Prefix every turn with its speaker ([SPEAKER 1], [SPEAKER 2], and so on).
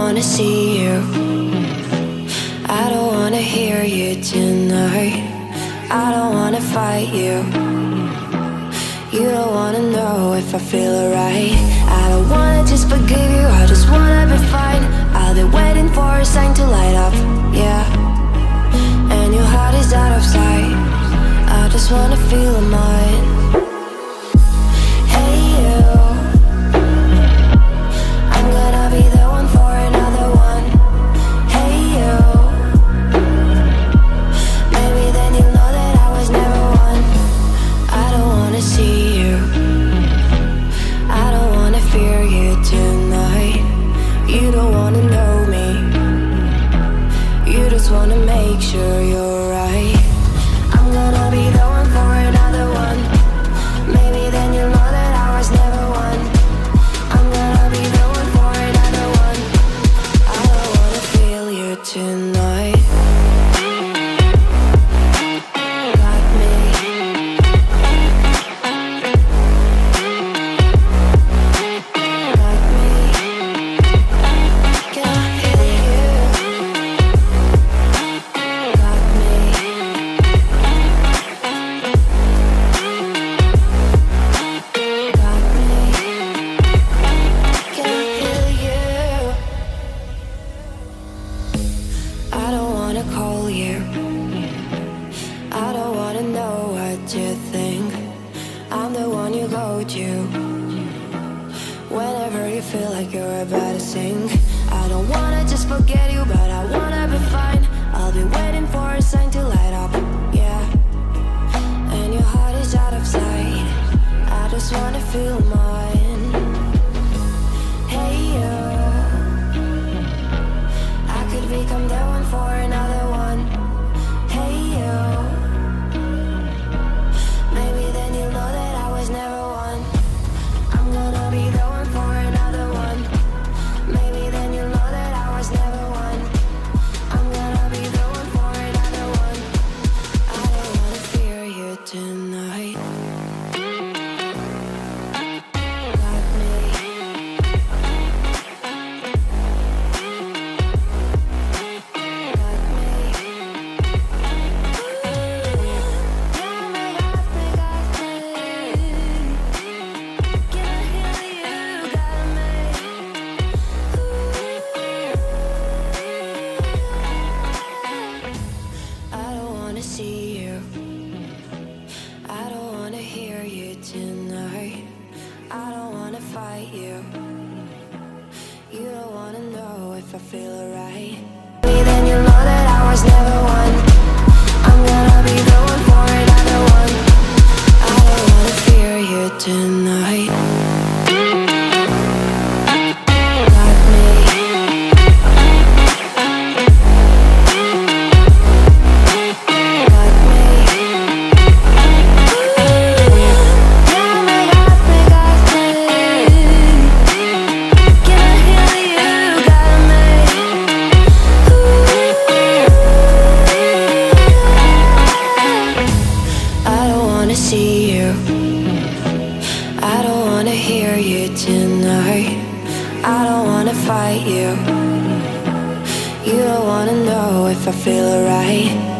[SPEAKER 1] wanna see you. I don't wanna hear you tonight. I don't wanna fight you. You don't wanna know if I feel alright. I don't wanna just forgive you, I just wanna be fine. I'll be waiting for a sign to light up, yeah. And your heart is out of sight. I just wanna feel mine. Hey you, I'm gonna be the one for another one. Hey you, maybe then you'll know that I was never one. I don't wanna see you, I don't wanna fear you tonight. You don't wanna know me, you just wanna make sure you're right. I'm gonna be the one for another one. Maybe then you'll know that I was never one. I'm gonna be the one for another one. I don't wanna feel you tonight. Got me. Got me. Can I hear you? Got me. Got me. Can I hear you? I don't wanna call you. I don't wanna know what you think. I'm the one you go to whenever you feel like you're about to sink. I don't wanna just forget you, but I wanna be fine. I'll be waiting for a sign to light up, yeah. And your heart is out of sight. I just wanna feel mine. Hey you, I could become the one for another one. Hey you, maybe then you'll know that I was never one. I'm gonna be the one for another one. Maybe then you'll know that I was never one. I'm gonna be the one for another one. I don't wanna fear you tonight. Got me. Got me. Can I hear you? Got me. I don't wanna see you. I don't wanna hear you tonight. I don't wanna fight you. You don't wanna know if I feel alright. Maybe then you'll know that I was never one. I'm gonna be the one for another one. I don't wanna fear you tonight. Got me. Got me. Can I hear you? Got me. I don't wanna see you. I don't wanna hear you tonight. I don't wanna fight you. You don't wanna know if I feel alright.